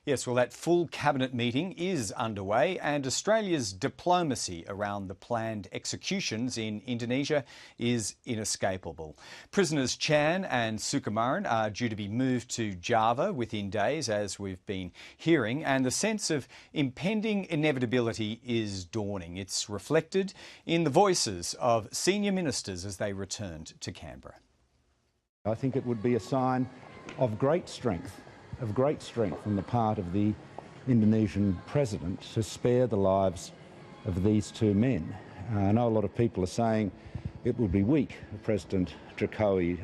Yes, well, that full cabinet meeting is underway, and Australia's diplomacy around the planned executions in Indonesia is inescapable. Prisoners Chan and Sukumaran are due to be moved to Java within days, as we've been hearing, and the sense of impending inevitability is dawning. It's reflected in the voices of senior ministers as they returned to Canberra. I think it would be a sign of great strength on the part of the Indonesian president to spare the lives of these two men. I know a lot of people are saying it would be weak of President Jokowi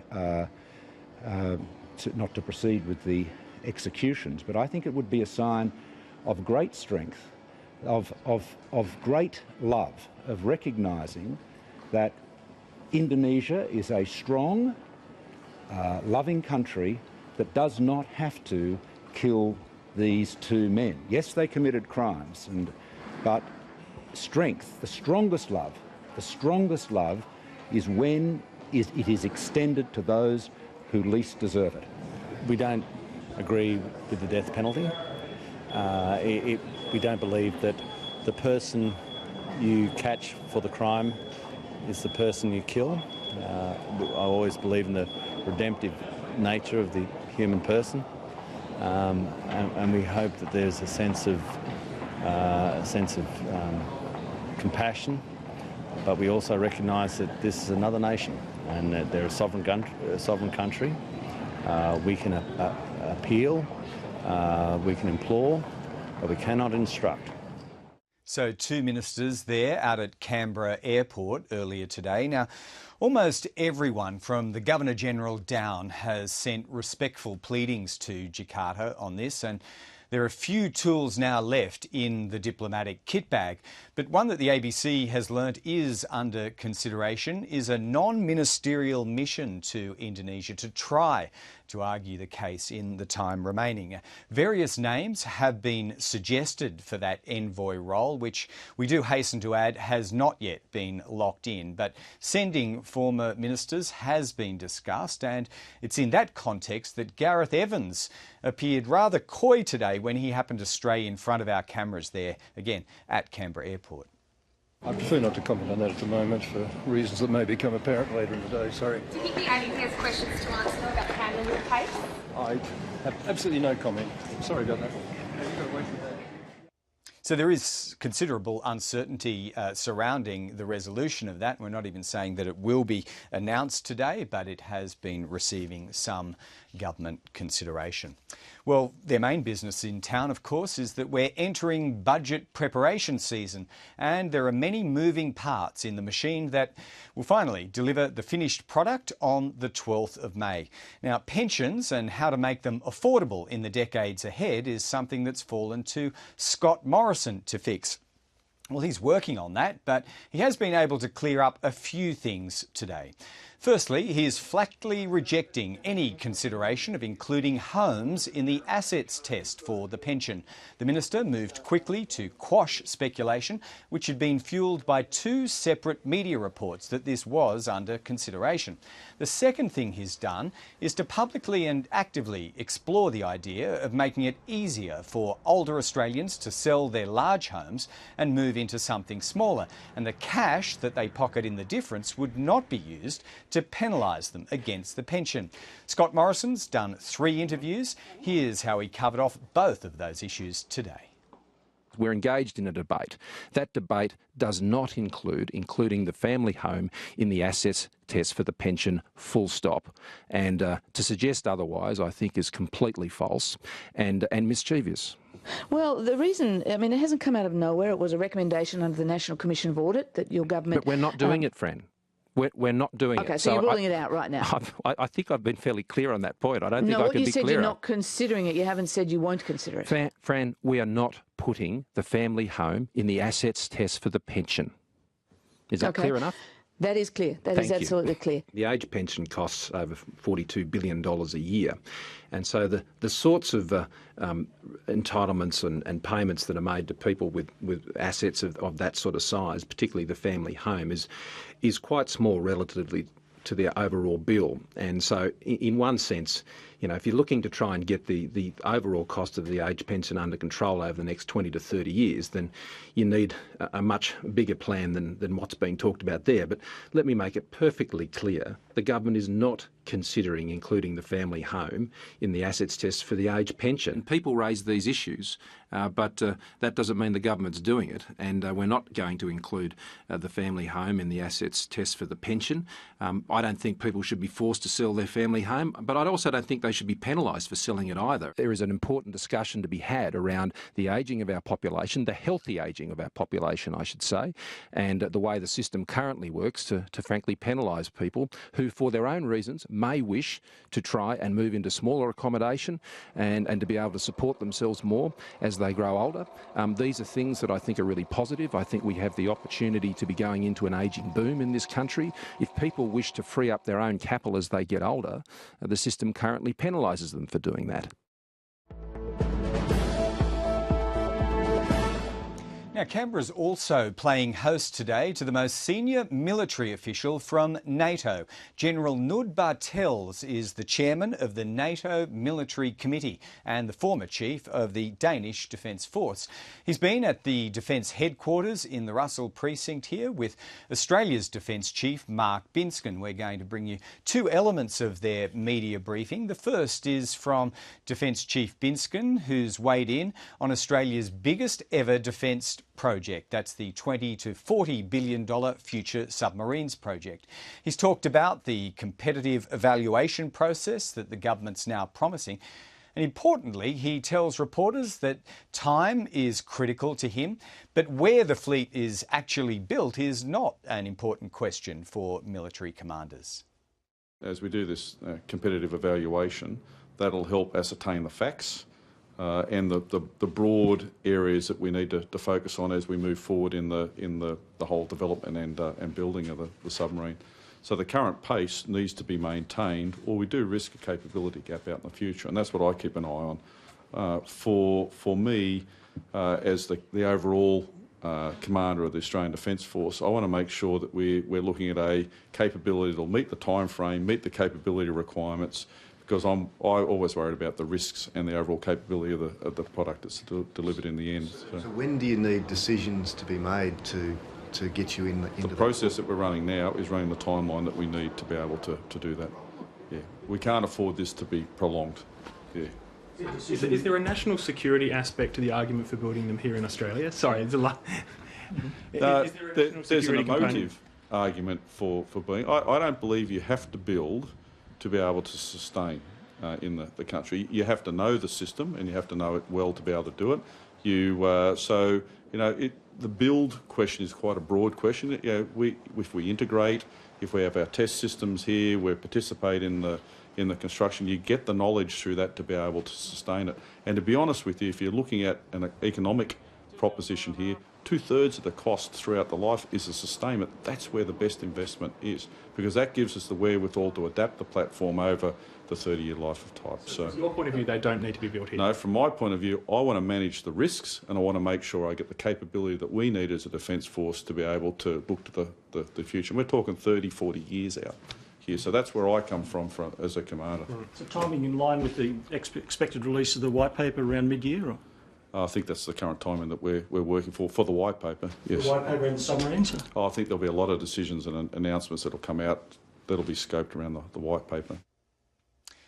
not to proceed with the executions, but I think it would be a sign of great strength, of great love, of recognising that Indonesia is a strong, loving country that does not have to kill these two men. Yes, they committed crimes, but strength, the strongest love is when it is extended to those who least deserve it. We don't agree with the death penalty. We don't believe that the person you catch for the crime is the person you kill. I always believe in the redemptive nature of the human person, and we hope that there's a sense of compassion, but we also recognise that this is another nation and that they're a sovereign country. We can appeal, we can implore, but we cannot instruct. So two ministers there out at Canberra Airport earlier today. Now, almost everyone from the Governor-General down has sent respectful pleadings to Jakarta on this, and there are few tools now left in the diplomatic kit bag. But one that the ABC has learnt is under consideration is a non-ministerial mission to Indonesia to try to argue the case in the time remaining. Various names have been suggested for that envoy role, which we do hasten to add has not yet been locked in. But sending former ministers has been discussed, and it's in that context that Gareth Evans appeared rather coy today when he happened to stray in front of our cameras there, again, at Canberra Airport. I prefer not to comment on that at the moment for reasons that may become apparent later in the day, sorry. Do you think the ADP has questions to answer about the handling of the case? I have absolutely no comment. Sorry about that. So there is considerable uncertainty surrounding the resolution of that. We're not even saying that it will be announced today, but it has been receiving some government consideration. Well, their main business in town, of course, is that we're entering budget preparation season, and there are many moving parts in the machine that will finally deliver the finished product on the 12th of May. Now, pensions and how to make them affordable in the decades ahead is something that's fallen to Scott Morrison to fix. Well, he's working on that, but he has been able to clear up a few things today. Firstly, he is flatly rejecting any consideration of including homes in the assets test for the pension. The minister moved quickly to quash speculation, which had been fuelled by two separate media reports that this was under consideration. The second thing he's done is to publicly and actively explore the idea of making it easier for older Australians to sell their large homes and move into something smaller, and the cash that they pocket in the difference would not be used to penalise them against the pension. Scott Morrison's done 3 interviews. Here's how he covered off both of those issues today. We're engaged in a debate. That debate does not including the family home in the assets test for the pension, full stop. And to suggest otherwise, I think, is completely false and mischievous. Well, the reason, I mean, it hasn't come out of nowhere. It was a recommendation under the National Commission of Audit that your government... But we're not doing it, Fran. We're not doing it. Okay, so you're ruling it out right now. I think I've been fairly clear on that point. I don't think I can be clearer. No, you said you're not considering it. You haven't said you won't consider it. Fran, we are not putting the family home in the assets test for the pension. Is that clear enough? That is clear. That is absolutely clear. The age pension costs over $42 billion a year. And so the sorts of entitlements and payments that are made to people with assets of that sort of size, particularly the family home, is quite small relatively to the overall bill. And so in one sense, you know, if you're looking to try and get the overall cost of the age pension under control over the next 20 to 30 years, then you need a much bigger plan than what's being talked about there. But let me make it perfectly clear, the government is not considering including the family home in the assets test for the age pension. People raise these issues, but that doesn't mean the government's doing it, and we're not going to include the family home in the assets test for the pension. I don't think people should be forced to sell their family home, but I also don't think they should be penalised for selling it either. There is an important discussion to be had around the ageing of our population, the healthy ageing of our population, I should say, and the way the system currently works to frankly penalise people who, for their own reasons, may wish to try and move into smaller accommodation and to be able to support themselves more as they grow older. These are things that I think are really positive. I think we have the opportunity to be going into an ageing boom in this country. If people wish to free up their own capital as they get older, the system currently penalises them for doing that. Now, Canberra's also playing host today to the most senior military official from NATO. General Knud Bartels is the chairman of the NATO Military Committee and the former chief of the Danish Defence Force. He's been at the Defence Headquarters in the Russell Precinct here with Australia's Defence Chief Mark Binskin. We're going to bring you two elements of their media briefing. The first is from Defence Chief Binskin, who's weighed in on Australia's biggest ever defence project. That's the $20 to $40 billion Future Submarines project. He's talked about the competitive evaluation process that the government's now promising. And importantly, he tells reporters that time is critical to him, but where the fleet is actually built is not an important question for military commanders. As we do this competitive evaluation, that'll help ascertain the facts and the broad areas that we need to focus on as we move forward in the whole development and building of the submarine. So the current pace needs to be maintained, or we do risk a capability gap out in the future, and that's what I keep an eye on. For me, as the overall commander of the Australian Defence Force, I want to make sure that we're looking at a capability that will meet the time frame, meet the capability requirements, because I always worried about the risks and the overall capability of the product that's delivered in the end. So when do you need decisions to be made to get you into the process that we're running now is running the timeline that we need to be able to do that. Yeah, we can't afford this to be prolonged. Yeah. Is there a national security aspect to the argument for building them here in Australia? Sorry, there's a lot. There's an emotive argument for being. I don't believe you have to build to be able to sustain in the country. You have to know the system and you have to know it well to be able to do it. The build question is quite a broad question. If we integrate, if we have our test systems here, we participate in the construction, you get the knowledge through that to be able to sustain it. And to be honest with you, if you're looking at an economic proposition here, 2/3 of the cost throughout the life is the sustainment. That's where the best investment is, because that gives us the wherewithal to adapt the platform over the 30-year life of type. So from your point of view, they don't need to be built here? No, from my point of view, I want to manage the risks and I want to make sure I get the capability that we need as a Defence Force to be able to look to the future. And we're talking 30, 40 years out here. So that's where I come from as a commander. Right. So timing in line with the expected release of the white paper around mid-year? Or? I think that's the current timing that we're working for the white paper. Yes. The white paper and the submarines? I think there'll be a lot of decisions and announcements that'll come out that'll be scoped around the white paper.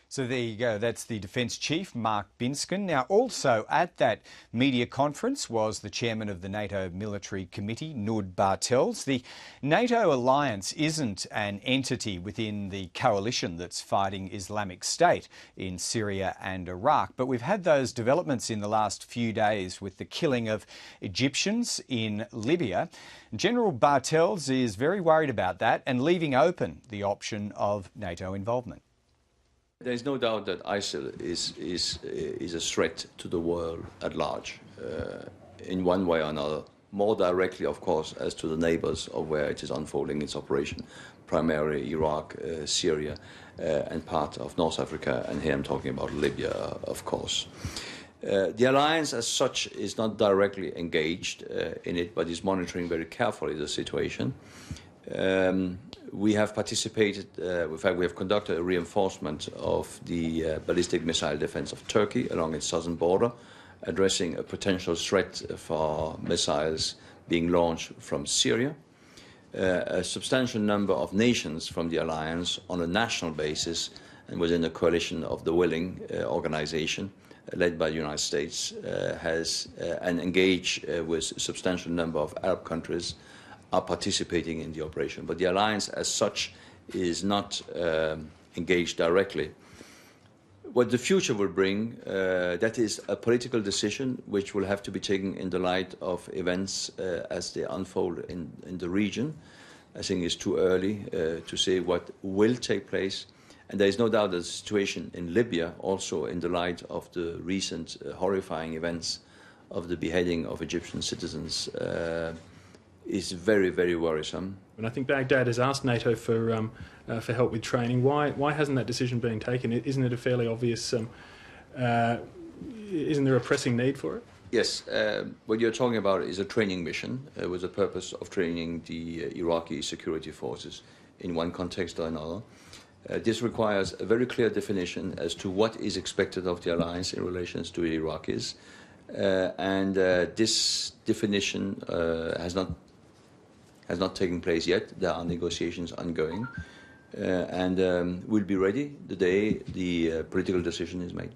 So there you go. That's the Defence Chief, Mark Binskin. Now, also at that media conference was the chairman of the NATO Military Committee, Knud Bartels. The NATO alliance isn't an entity within the coalition that's fighting Islamic State in Syria and Iraq, but we've had those developments in the last few days with the killing of Egyptians in Libya. General Bartels is very worried about that and leaving open the option of NATO involvement. There's no doubt that ISIL is a threat to the world at large, in one way or another. More directly, of course, as to the neighbours of where it is unfolding its operation, primarily Iraq, Syria, and part of North Africa, and here I'm talking about Libya, of course. The alliance as such is not directly engaged in it, but is monitoring very carefully the situation. We have participated, in fact, we have conducted a reinforcement of the ballistic missile defense of Turkey along its southern border, addressing a potential threat for missiles being launched from Syria. A substantial number of nations from the alliance on a national basis and within a coalition of the willing organization led by the United States has and engaged with a substantial number of Arab countries are participating in the operation. But the alliance as such is not engaged directly. What the future will bring, that is a political decision which will have to be taken in the light of events as they unfold in the region. I think it's too early to say what will take place. And there is no doubt that the situation in Libya, also in the light of the recent horrifying events of the beheading of Egyptian citizens, is very, very worrisome. And I think Baghdad has asked NATO for help with training. Why hasn't that decision been taken? Isn't it a fairly obvious? Isn't there a pressing need for it? Yes, what you're talking about is a training mission with the purpose of training the Iraqi security forces in one context or another. This requires a very clear definition as to what is expected of the alliance in relation to the Iraqis, and this definition has not taken place yet. There are negotiations ongoing, and we'll be ready the day the political decision is made.